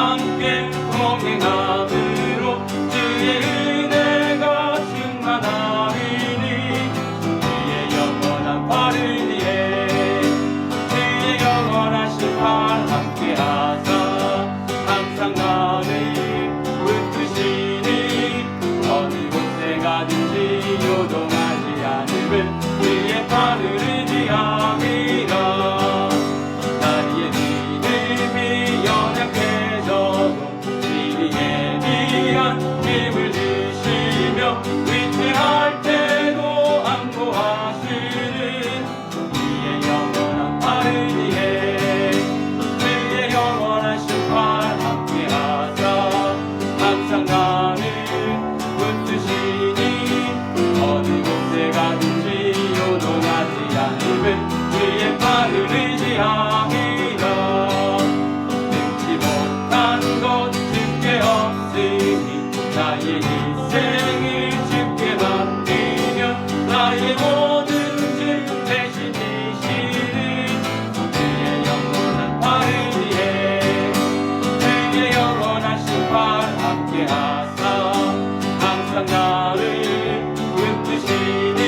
함께 동행함으로 주의 은혜가 충만하리니 주의 영원한 팔을 위해 주의 영원하신 팔 함께 하사 항상 나를 붙드시니 어느 곳에 가든지 요동하지 않음을 주의 팔을 의지함이라. 다리의 믿음이 연약해져도 지리에 미한 힘을 주시며 위태할 때도 안보하시는 주의 영원한 팔을 위해 주의 영원하신 팔 함께 하사 항상 나를 붙드시니 어느 곳에 가든지 요동하지 않음은 주의 팔을 의지함이라. 능치 못한 것 주께 없으니 나의 일생을 주께 맡기면 나의 모든 짐 대신 지시는 주의 영원한 팔을 위해 주의 영원하신 팔 함께 하사 항상 나를 붙드시니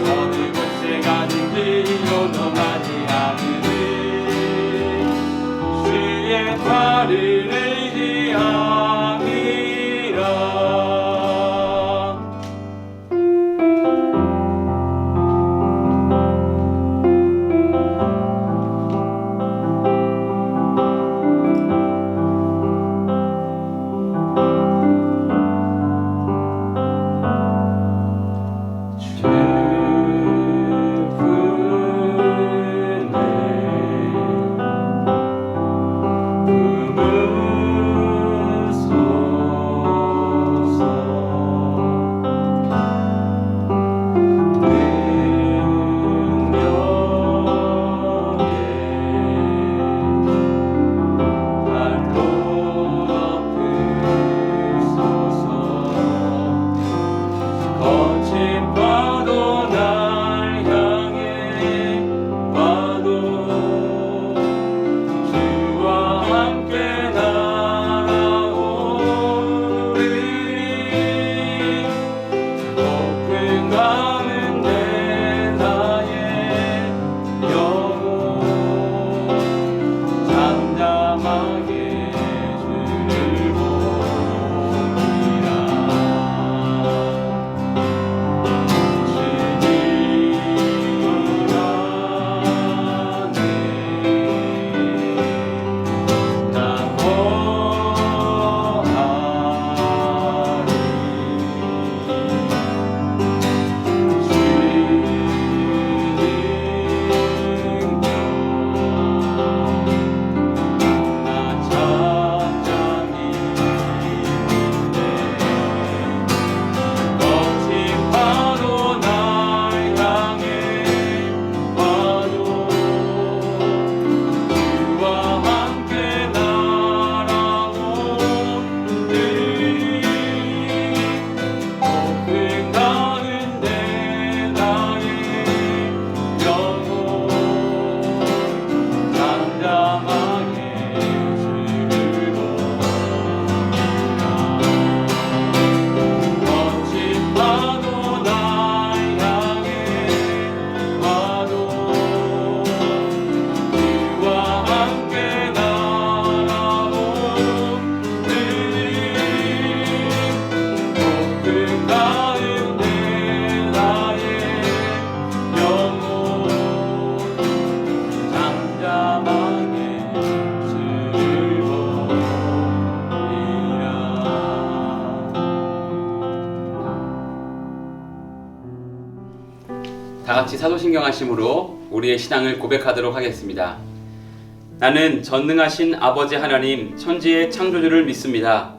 어느 곳에 가든지 요동하지 않으는 주의 팔을 의지함이라. 다같이 사도신경 하심으로 우리의 신앙을 고백하도록 하겠습니다. 나는 전능하신 아버지 하나님 천지의 창조주를 믿습니다.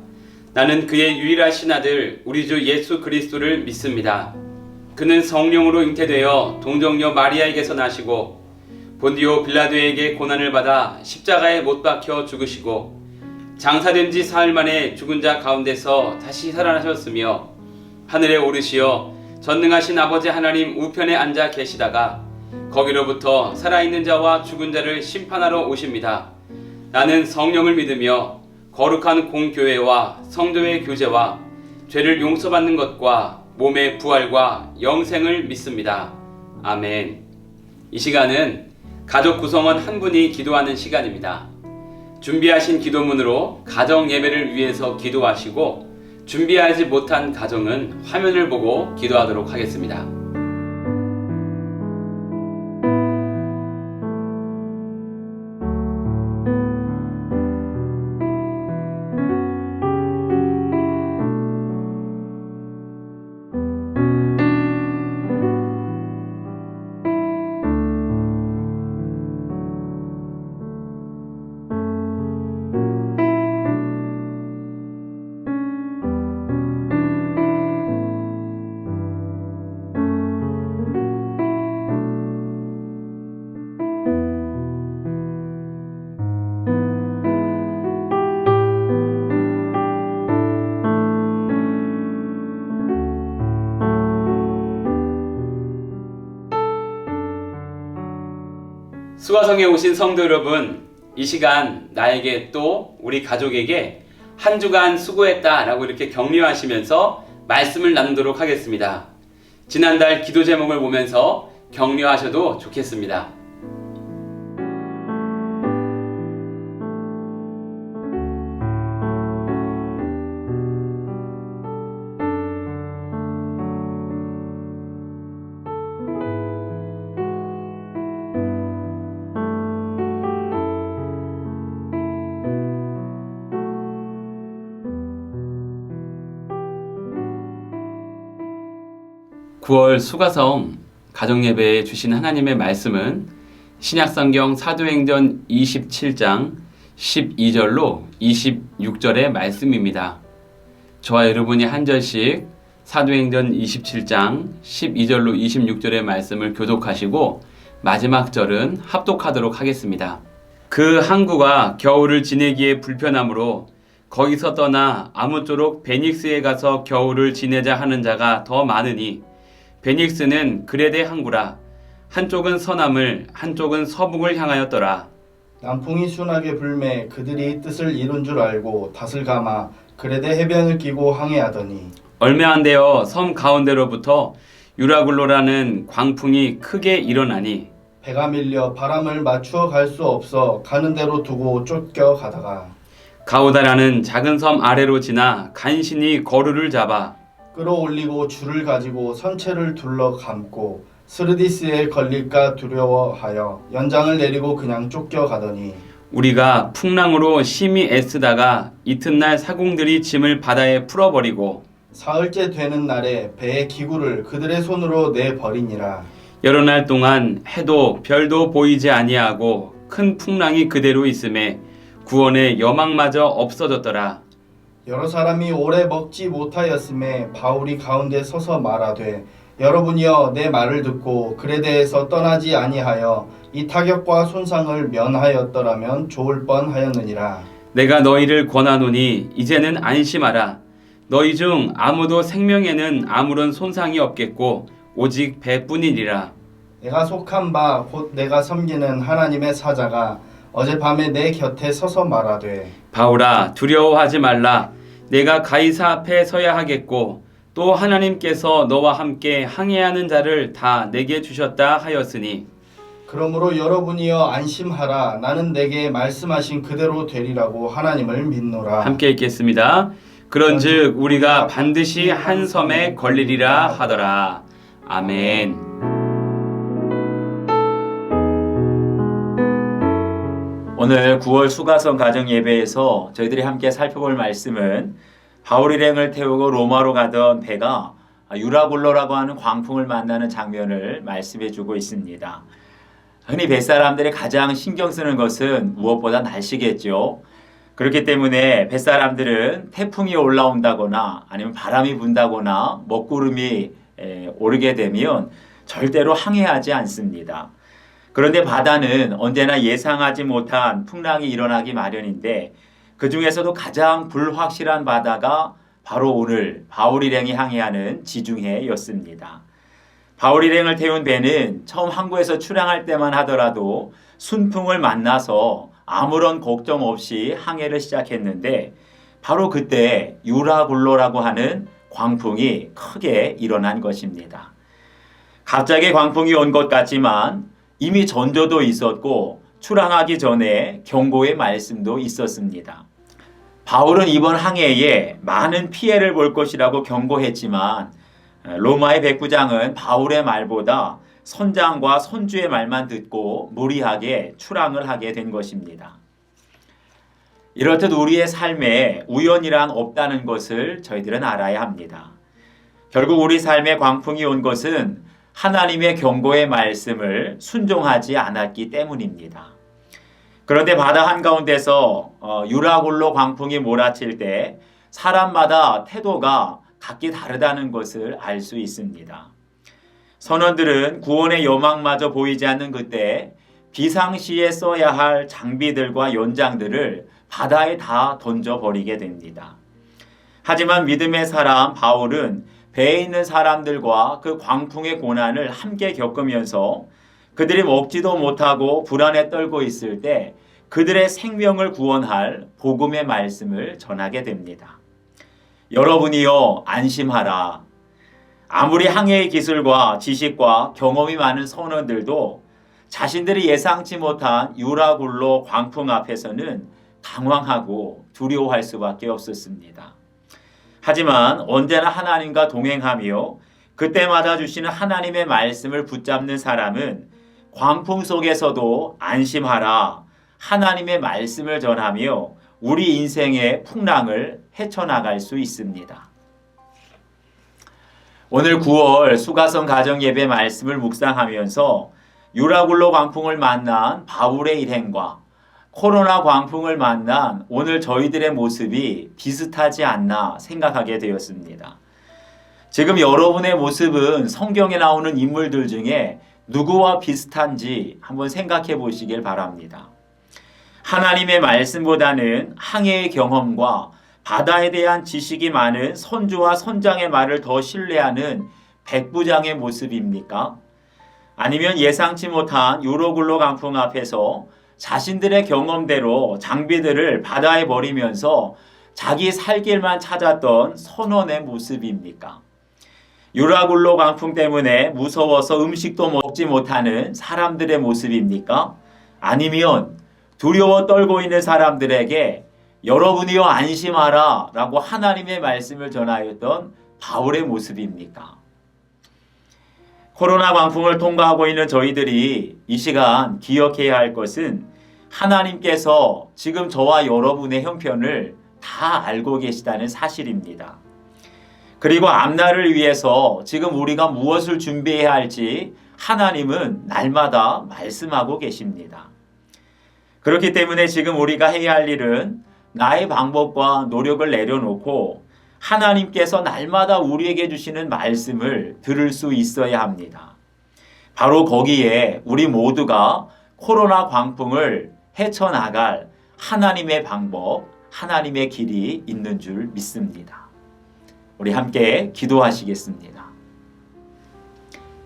나는 그의 유일하신 아들 우리 주 예수 그리스도를 믿습니다. 그는 성령으로 잉태되어 동정녀 마리아에게서 나시고 본디오 빌라도에게 고난을 받아 십자가에 못 박혀 죽으시고 장사된 지 사흘 만에 죽은 자 가운데서 다시 살아나셨으며 하늘에 오르시어 전능하신 아버지 하나님 우편에 앉아 계시다가 거기로부터 살아있는 자와 죽은 자를 심판하러 오십니다. 나는 성령을 믿으며 거룩한 공교회와 성도의 교제와 죄를 용서받는 것과 몸의 부활과 영생을 믿습니다. 아멘. 이 시간은 가족 구성원 한 분이 기도하는 시간입니다. 준비하신 기도문으로 가정 예배를 위해서 기도하시고 준비하지 못한 가정은 화면을 보고 기도하도록 하겠습니다. 수화성에 오신 성도 여러분, 이 시간 나에게 또 우리 가족에게 한 주간 수고했다 라고 이렇게 격려하시면서 말씀을 나누도록 하겠습니다. 지난달 기도 제목을 보면서 격려하셔도 좋겠습니다. (9월) 수가성 가정예배에 주신 하나님의 말씀은 신약성경 사도행전 27장 12절로 26절의 말씀입니다. 저와 여러분이 한 절씩 사도행전 27장 12절로 26절의 말씀을 교독하시고 마지막 절은 합독하도록 하겠습니다. 그 항구가 겨울을 지내기에 불편하므로 거기서 떠나 아무쪼록 베닉스에 가서 겨울을 지내자 하는 자가 더 많으니 베닉스는 그레데 항구라. 한쪽은 서남을 한쪽은 서북을 향하였더라. 남풍이 순하게 불매 그들이 뜻을 이룬 줄 알고 닷을 감아 그레데 해변을 끼고 항해하더니 얼마 안 되어 섬 가운데로부터 유라굴로라는 광풍이 크게 일어나니 배가 밀려 바람을 맞추어 갈 수 없어 가는 대로 두고 쫓겨 가다가 가우다라는 작은 섬 아래로 지나 간신히 거루를 잡아 끌어올리고 줄을 가지고 선체를 둘러 감고 스르디스에 걸릴까 두려워하여 연장을 내리고 그냥 쫓겨가더니 우리가 풍랑으로 심히 애쓰다가 이튿날 사공들이 짐을 바다에 풀어버리고 사흘째 되는 날에 배의 기구를 그들의 손으로 내버리니라. 여러 날 동안 해도 별도 보이지 아니하고 큰 풍랑이 그대로 있음에 구원의 여망마저 없어졌더라. 여러 사람이 오래 먹지 못하였음에 바울이 가운데 서서 말하되 여러분이여 내 말을 듣고 그레데에서 떠나지 아니하여 이 타격과 손상을 면하였더라면 좋을 뻔하였느니라. 내가 너희를 권하노니 이제는 안심하라. 너희 중 아무도 생명에는 아무런 손상이 없겠고 오직 배뿐이니라. 내가 속한 바 곧 내가 섬기는 하나님의 사자가 어젯밤에 내 곁에 서서 말하되 바울아 두려워하지 말라. 내가 가이사 앞에 서야 하겠고 또 하나님께서 너와 함께 항해하는 자를 다 내게 주셨다 하였으니 그러므로 여러분이여 안심하라. 나는 내게 말씀하신 그대로 되리라고 하나님을 믿노라. 함께 읽겠습니다. 그런즉 우리가 반드시 한 섬에 걸리리라 하더라. 아멘. 오늘 9월 수가성 가정예배에서 저희들이 함께 살펴볼 말씀은 바울 일행을 태우고 로마로 가던 배가 유라굴로라고 하는 광풍을 만나는 장면을 말씀해 주고 있습니다. 흔히 뱃사람들이 가장 신경 쓰는 것은 무엇보다 날씨겠죠. 그렇기 때문에 뱃사람들은 태풍이 올라온다거나 아니면 바람이 분다거나 먹구름이 오르게 되면 절대로 항해하지 않습니다. 그런데 바다는 언제나 예상하지 못한 풍랑이 일어나기 마련인데 그 중에서도 가장 불확실한 바다가 바로 오늘 바울 일행이 항해하는 지중해였습니다. 바울 일행을 태운 배는 처음 항구에서 출항할 때만 하더라도 순풍을 만나서 아무런 걱정 없이 항해를 시작했는데 바로 그때 유라굴로라고 하는 광풍이 크게 일어난 것입니다. 갑자기 광풍이 온 것 같지만 이미 전조도 있었고 출항하기 전에 경고의 말씀도 있었습니다. 바울은 이번 항해에 많은 피해를 볼 것이라고 경고했지만 로마의 백부장은 바울의 말보다 선장과 선주의 말만 듣고 무리하게 출항을 하게 된 것입니다. 이렇듯 우리의 삶에 우연이란 없다는 것을 저희들은 알아야 합니다. 결국 우리 삶에 광풍이 온 것은 하나님의 경고의 말씀을 순종하지 않았기 때문입니다. 그런데 바다 한가운데서 유라굴로 광풍이 몰아칠 때 사람마다 태도가 각기 다르다는 것을 알 수 있습니다. 선원들은 구원의 여망마저 보이지 않는 그때 비상시에 써야 할 장비들과 연장들을 바다에 다 던져버리게 됩니다. 하지만 믿음의 사람 바울은 배에 있는 사람들과 그 광풍의 고난을 함께 겪으면서 그들이 먹지도 못하고 불안에 떨고 있을 때 그들의 생명을 구원할 복음의 말씀을 전하게 됩니다. 여러분이여 안심하라. 아무리 항해의 기술과 지식과 경험이 많은 선원들도 자신들이 예상치 못한 유라굴로 광풍 앞에서는 당황하고 두려워할 수밖에 없었습니다. 하지만 언제나 하나님과 동행하며 그때마다 주시는 하나님의 말씀을 붙잡는 사람은 광풍 속에서도 안심하라, 하나님의 말씀을 전하며 우리 인생의 풍랑을 헤쳐나갈 수 있습니다. 오늘 9월 수가성 가정예배 말씀을 묵상하면서 유라굴로 광풍을 만난 바울의 일행과 코로나 광풍을 만난 오늘 저희들의 모습이 비슷하지 않나 생각하게 되었습니다. 지금 여러분의 모습은 성경에 나오는 인물들 중에 누구와 비슷한지 한번 생각해 보시길 바랍니다. 하나님의 말씀보다는 항해의 경험과 바다에 대한 지식이 많은 선주와 선장의 말을 더 신뢰하는 백부장의 모습입니까? 아니면 예상치 못한 유라굴로 광풍 앞에서 자신들의 경험대로 장비들을 바다에 버리면서 자기 살 길만 찾았던 선원의 모습입니까? 유라굴로 광풍 때문에 무서워서 음식도 먹지 못하는 사람들의 모습입니까? 아니면 두려워 떨고 있는 사람들에게 여러분이여 안심하라 라고 하나님의 말씀을 전하였던 바울의 모습입니까? 코로나 광풍을 통과하고 있는 저희들이 이 시간 기억해야 할 것은 하나님께서 지금 저와 여러분의 형편을 다 알고 계시다는 사실입니다. 그리고 앞날을 위해서 지금 우리가 무엇을 준비해야 할지 하나님은 날마다 말씀하고 계십니다. 그렇기 때문에 지금 우리가 해야 할 일은 나의 방법과 노력을 내려놓고 하나님께서 날마다 우리에게 주시는 말씀을 들을 수 있어야 합니다. 바로 거기에 우리 모두가 코로나 광풍을 헤쳐나갈 하나님의 방법, 하나님의 길이 있는 줄 믿습니다. 우리 함께 기도하시겠습니다.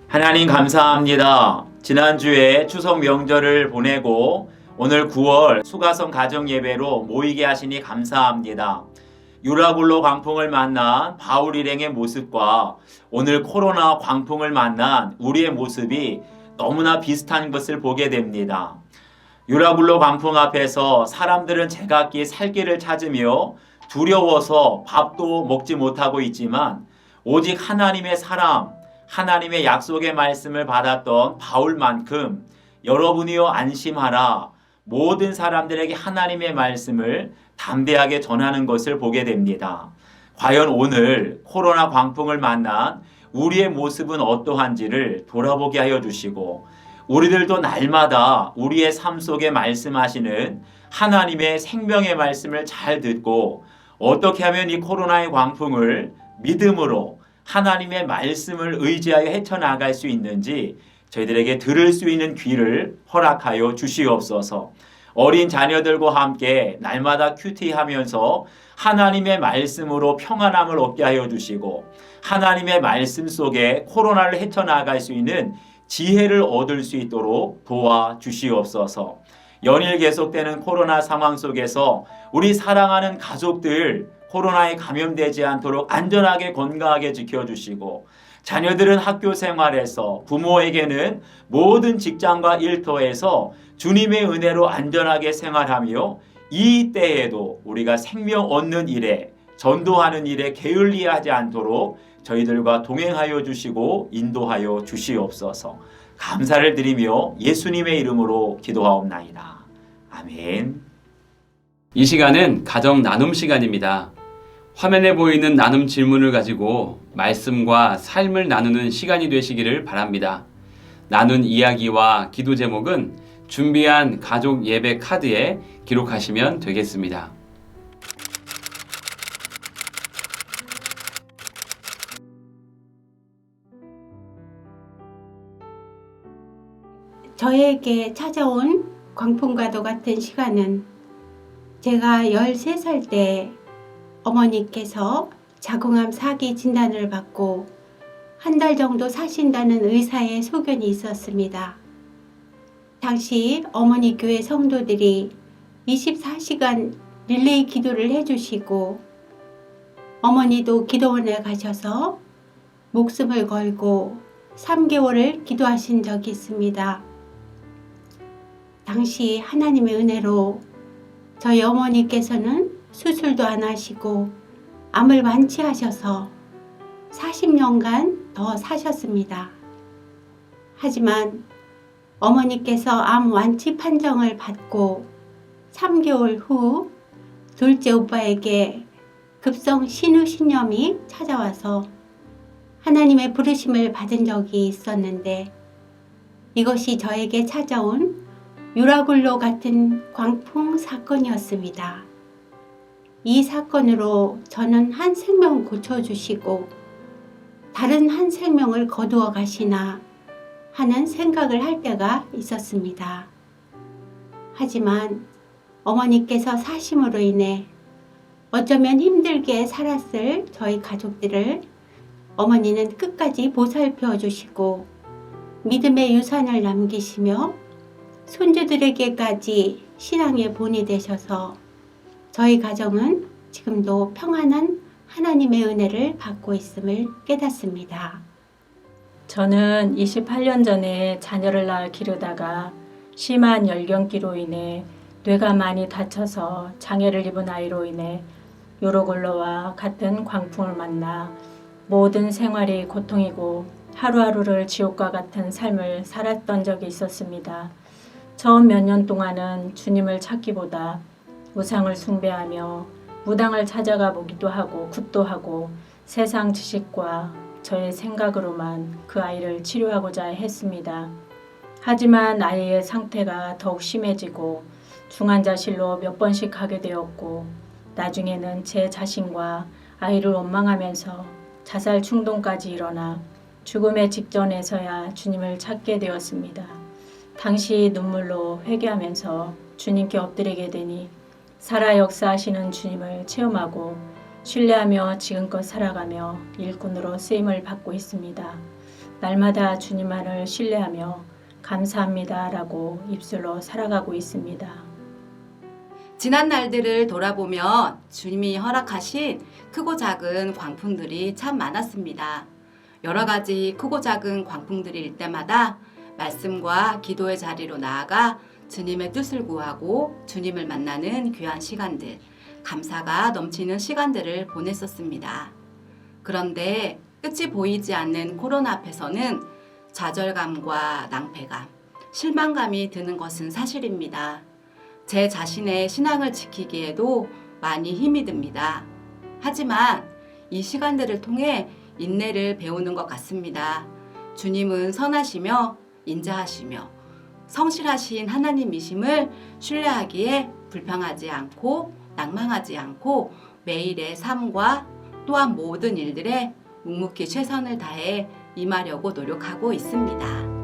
하나님 감사합니다. 지난주에 추석 명절을 보내고 오늘 9월 수가성 가정예배로 모이게 하시니 감사합니다. 유라굴로 광풍을 만난 바울 일행의 모습과 오늘 코로나 광풍을 만난 우리의 모습이 너무나 비슷한 것을 보게 됩니다. 유라굴로 광풍 앞에서 사람들은 제각기 살 길을 찾으며 두려워서 밥도 먹지 못하고 있지만 오직 하나님의 사람, 하나님의 약속의 말씀을 받았던 바울만큼 여러분이여 안심하라, 모든 사람들에게 하나님의 말씀을 담대하게 전하는 것을 보게 됩니다. 과연 오늘 코로나 광풍을 만난 우리의 모습은 어떠한지를 돌아보게 하여 주시고 우리들도 날마다 우리의 삶 속에 말씀하시는 하나님의 생명의 말씀을 잘 듣고 어떻게 하면 이 코로나의 광풍을 믿음으로 하나님의 말씀을 의지하여 헤쳐나갈 수 있는지 저희들에게 들을 수 있는 귀를 허락하여 주시옵소서. 어린 자녀들과 함께 날마다 큐티하면서 하나님의 말씀으로 평안함을 얻게 하여 주시고 하나님의 말씀 속에 코로나를 헤쳐나갈 수 있는 지혜를 얻을 수 있도록 도와주시옵소서. 연일 계속되는 코로나 상황 속에서 우리 사랑하는 가족들 코로나에 감염되지 않도록 안전하게 건강하게 지켜주시고, 자녀들은 학교 생활에서, 부모에게는 모든 직장과 일터에서 주님의 은혜로 안전하게 생활하며 이 때에도 우리가 생명 얻는 일에, 전도하는 일에 게을리하지 않도록 저희들과 동행하여 주시고 인도하여 주시옵소서. 감사를 드리며 예수님의 이름으로 기도하옵나이다. 아멘. 이 시간은 가정 나눔 시간입니다. 화면에 보이는 나눔 질문을 가지고 말씀과 삶을 나누는 시간이 되시기를 바랍니다. 나눈 이야기와 기도 제목은 준비한 가족 예배 카드에 기록하시면 되겠습니다. 저에게 찾아온 광풍과도 같은 시간은 제가 13살 때 어머니께서 자궁암 4기 진단을 받고 한 달 정도 사신다는 의사의 소견이 있었습니다. 당시 어머니 교회 성도들이 24시간 릴레이 기도를 해주시고 어머니도 기도원에 가셔서 목숨을 걸고 3개월을 기도하신 적이 있습니다. 당시 하나님의 은혜로 저희 어머니께서는 수술도 안 하시고 암을 완치하셔서 40년간 더 사셨습니다. 하지만 어머니께서 암 완치 판정을 받고 3개월 후 둘째 오빠에게 급성 신우신염이 찾아와서 하나님의 부르심을 받은 적이 있었는데, 이것이 저에게 찾아온 유라굴로 같은 광풍 사건이었습니다. 이 사건으로 저는 한 생명 고쳐주시고 다른 한 생명을 거두어 가시나 하는 생각을 할 때가 있었습니다. 하지만 어머니께서 사심으로 인해 어쩌면 힘들게 살았을 저희 가족들을 어머니는 끝까지 보살펴 주시고 믿음의 유산을 남기시며 손주들에게까지 신앙의 본이 되셔서 저희 가정은 지금도 평안한 하나님의 은혜를 받고 있음을 깨닫습니다. 저는 28년 전에 자녀를 낳아 기르다가 심한 열경기로 인해 뇌가 많이 다쳐서 장애를 입은 아이로 인해 요로골로와 같은 광풍을 만나 모든 생활이 고통이고 하루하루를 지옥과 같은 삶을 살았던 적이 있었습니다. 처음 몇 년 동안은 주님을 찾기보다 우상을 숭배하며 무당을 찾아가 보기도 하고 굿도 하고 세상 지식과 저의 생각으로만 그 아이를 치료하고자 했습니다. 하지만 아이의 상태가 더욱 심해지고 중환자실로 몇 번씩 가게 되었고 나중에는 제 자신과 아이를 원망하면서 자살 충동까지 일어나 죽음의 직전에서야 주님을 찾게 되었습니다. 당시 눈물로 회개하면서 주님께 엎드리게 되니 살아 역사하시는 주님을 체험하고 신뢰하며 지금껏 살아가며 일꾼으로 쓰임을 받고 있습니다. 날마다 주님만을 신뢰하며 감사합니다 라고 입술로 살아가고 있습니다. 지난 날들을 돌아보면 주님이 허락하신 크고 작은 광풍들이 참 많았습니다. 여러 가지 크고 작은 광풍들일 때마다 말씀과 기도의 자리로 나아가 주님의 뜻을 구하고 주님을 만나는 귀한 시간들, 감사가 넘치는 시간들을 보냈었습니다. 그런데 끝이 보이지 않는 코로나 앞에서는 좌절감과 낭패감, 실망감이 드는 것은 사실입니다. 제 자신의 신앙을 지키기에도 많이 힘이 듭니다. 하지만 이 시간들을 통해 인내를 배우는 것 같습니다. 주님은 선하시며 인자하시며 성실하신 하나님이심을 신뢰하기에 불평하지 않고 낭망하지 않고 매일의 삶과 또한 모든 일들에 묵묵히 최선을 다해 임하려고 노력하고 있습니다.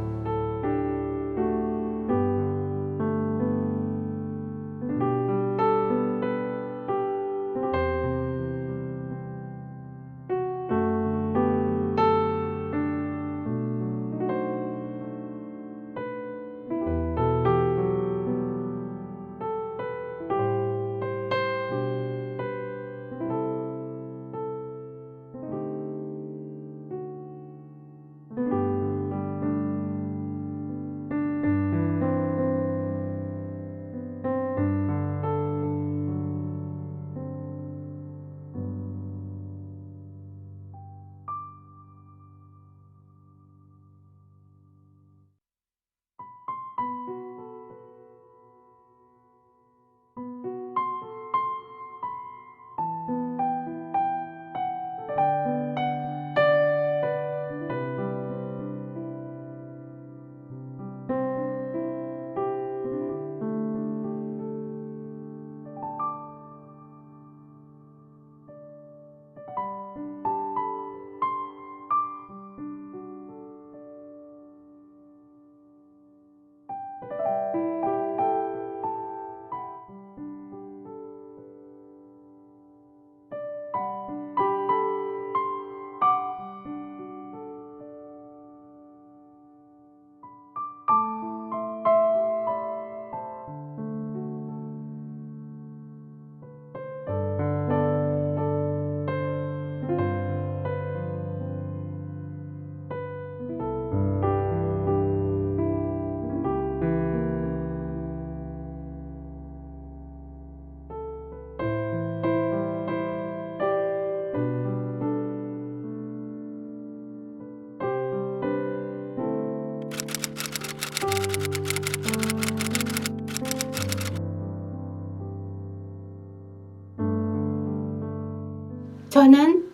저는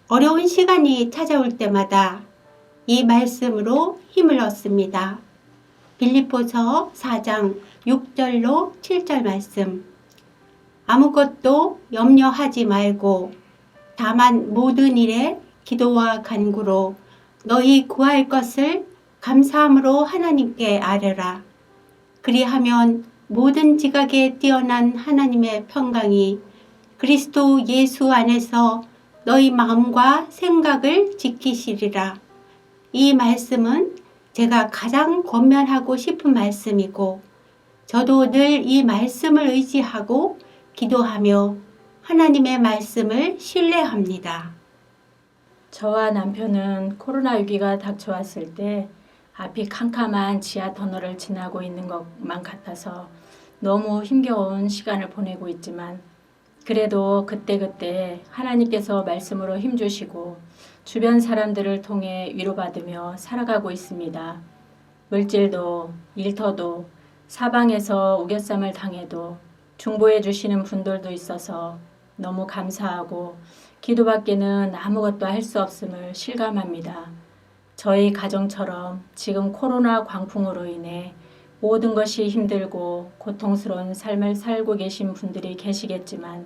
어려운 시간이 찾아올 때마다 이 말씀으로 힘을 얻습니다. 빌립보서 4장 6절로 7절 말씀. 아무것도 염려하지 말고 다만 모든 일에 기도와 간구로 너희 구할 것을 감사함으로 하나님께 아뢰라. 그리하면 모든 지각에 뛰어난 하나님의 평강이 그리스도 예수 안에서 너희 마음과 생각을 지키시리라. 이 말씀은 제가 가장 권면하고 싶은 말씀이고 저도 늘 이 말씀을 의지하고 기도하며 하나님의 말씀을 신뢰합니다. 저와 남편은 코로나 위기가 닥쳐왔을 때 앞이 캄캄한 지하 터널을 지나고 있는 것만 같아서 너무 힘겨운 시간을 보내고 있지만 그래도 그때그때 하나님께서 말씀으로 힘주시고 주변 사람들을 통해 위로받으며 살아가고 있습니다. 물질도 일터도 사방에서 우겨쌈을 당해도 중보해 주시는 분들도 있어서 너무 감사하고 기도밖에는 아무것도 할 수 없음을 실감합니다. 저희 가정처럼 지금 코로나 광풍으로 인해 모든 것이 힘들고 고통스러운 삶을 살고 계신 분들이 계시겠지만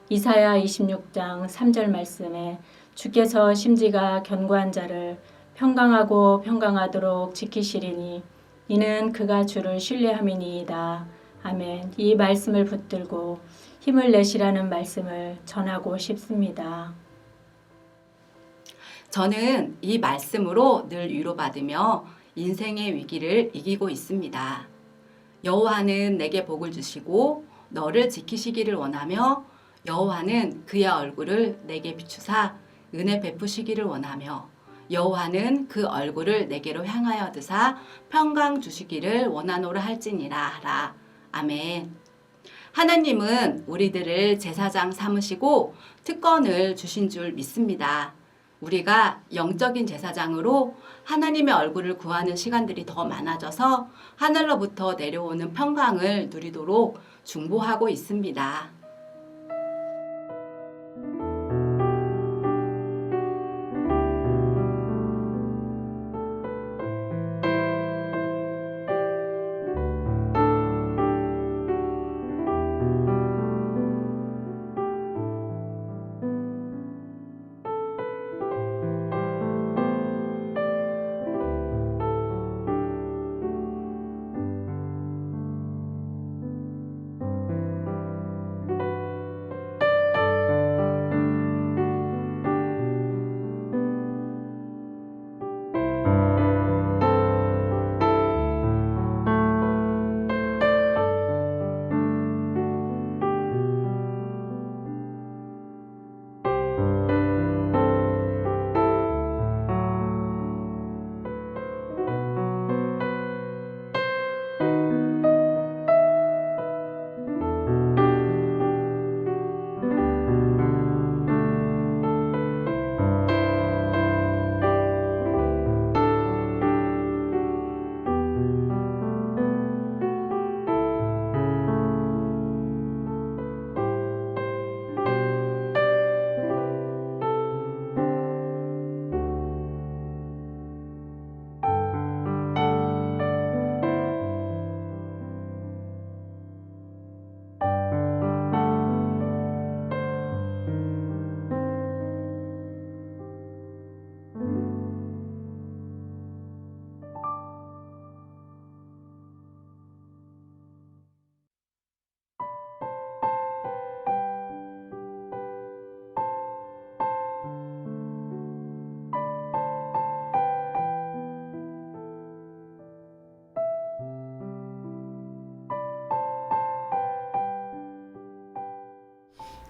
이사야 26장 3절 말씀에 주께서 심지가 견고한 자를 평강하고 평강하도록 지키시리니 이는 그가 주를 신뢰함이니이다. 아멘. 이 말씀을 붙들고 힘을 내시라는 말씀을 전하고 싶습니다. 저는 이 말씀으로 늘 위로받으며 인생의 위기를 이기고 있습니다. 여호와는 내게 복을 주시고 너를 지키시기를 원하며 여호와는 그의 얼굴을 내게 비추사 은혜 베푸시기를 원하며 여호와는 그 얼굴을 내게로 향하여 드사 평강 주시기를 원하노라 할지니라 하라. 아멘. 하나님은 우리들을 제사장 삼으시고 특권을 주신 줄 믿습니다. 우리가 영적인 제사장으로 하나님의 얼굴을 구하는 시간들이 더 많아져서 하늘로부터 내려오는 평강을 누리도록 중보하고 있습니다.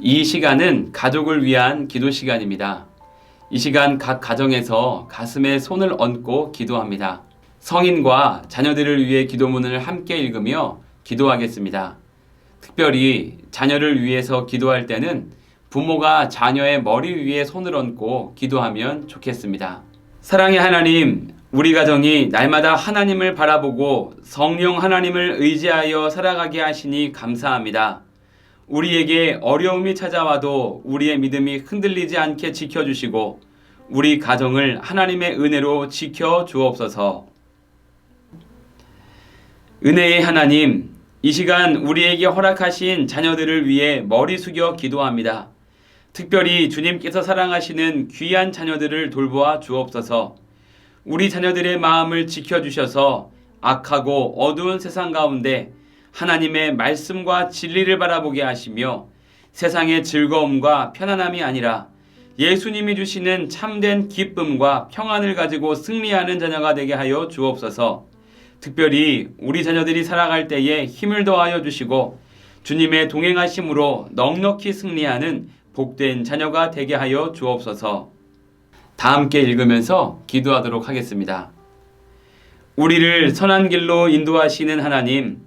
이 시간은 가족을 위한 기도 시간입니다. 이 시간 각 가정에서 가슴에 손을 얹고 기도합니다. 성인과 자녀들을 위해 기도문을 함께 읽으며 기도하겠습니다. 특별히 자녀를 위해서 기도할 때는 부모가 자녀의 머리 위에 손을 얹고 기도하면 좋겠습니다. 사랑의 하나님, 우리 가정이 날마다 하나님을 바라보고 성령 하나님을 의지하여 살아가게 하시니 감사합니다. 우리에게 어려움이 찾아와도 우리의 믿음이 흔들리지 않게 지켜주시고 우리 가정을 하나님의 은혜로 지켜 주옵소서. 은혜의 하나님, 이 시간 우리에게 허락하신 자녀들을 위해 머리 숙여 기도합니다. 특별히 주님께서 사랑하시는 귀한 자녀들을 돌보아 주옵소서. 우리 자녀들의 마음을 지켜주셔서 악하고 어두운 세상 가운데 하나님의 말씀과 진리를 바라보게 하시며 세상의 즐거움과 편안함이 아니라 예수님이 주시는 참된 기쁨과 평안을 가지고 승리하는 자녀가 되게 하여 주옵소서. 특별히 우리 자녀들이 살아갈 때에 힘을 더하여 주시고 주님의 동행하심으로 넉넉히 승리하는 복된 자녀가 되게 하여 주옵소서. 다 함께 읽으면서 기도하도록 하겠습니다. 우리를 선한 길로 인도하시는 하나님,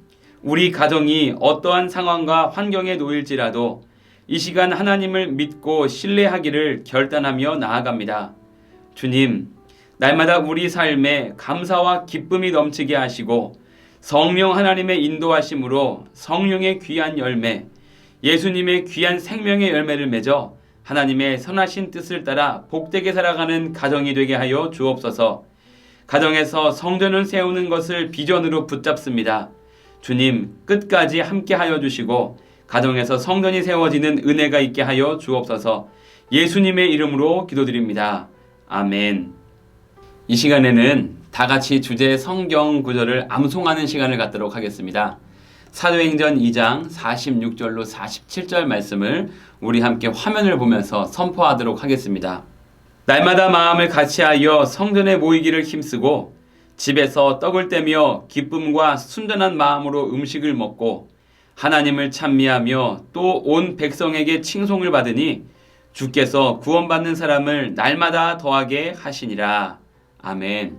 우리 가정이 어떠한 상황과 환경에 놓일지라도 이 시간 하나님을 믿고 신뢰하기를 결단하며 나아갑니다. 주님, 날마다 우리 삶에 감사와 기쁨이 넘치게 하시고 성령 하나님의 인도하심으로 성령의 귀한 열매, 예수님의 귀한 생명의 열매를 맺어 하나님의 선하신 뜻을 따라 복되게 살아가는 가정이 되게 하여 주옵소서. 가정에서 성전을 세우는 것을 비전으로 붙잡습니다. 주님, 끝까지 함께 하여 주시고 가정에서 성전이 세워지는 은혜가 있게 하여 주옵소서. 예수님의 이름으로 기도드립니다. 아멘. 이 시간에는 다 같이 주제 성경 구절을 암송하는 시간을 갖도록 하겠습니다. 사도행전 2장 46절로 47절 말씀을 우리 함께 화면을 보면서 선포하도록 하겠습니다. 날마다 마음을 같이하여 성전에 모이기를 힘쓰고 집에서 떡을 떼며 기쁨과 순전한 마음으로 음식을 먹고 하나님을 찬미하며 또 온 백성에게 칭송을 받으니 주께서 구원받는 사람을 날마다 더하게 하시니라. 아멘.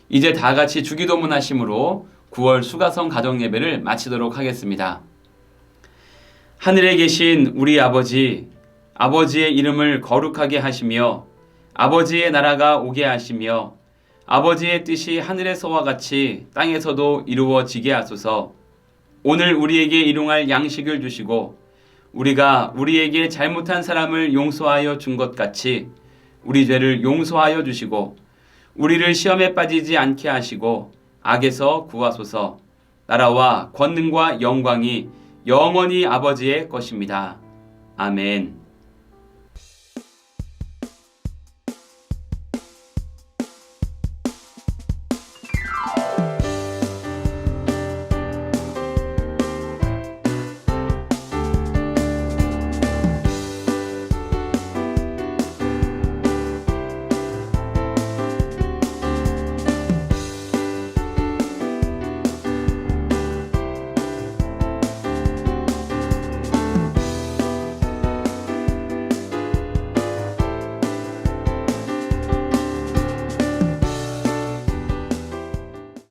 이제 다 같이 주기도문 하심으로 9월 수가성 가정예배를 마치도록 하겠습니다. 하늘에 계신 우리 아버지, 아버지의 이름을 거룩하게 하시며 아버지의 나라가 오게 하시며 아버지의 뜻이 하늘에서와 같이 땅에서도 이루어지게 하소서. 오늘 우리에게 일용할 양식을 주시고 우리가 우리에게 잘못한 사람을 용서하여 준 것 같이 우리 죄를 용서하여 주시고 우리를 시험에 빠지지 않게 하시고 악에서 구하소서. 나라와 권능과 영광이 영원히 아버지의 것입니다. 아멘.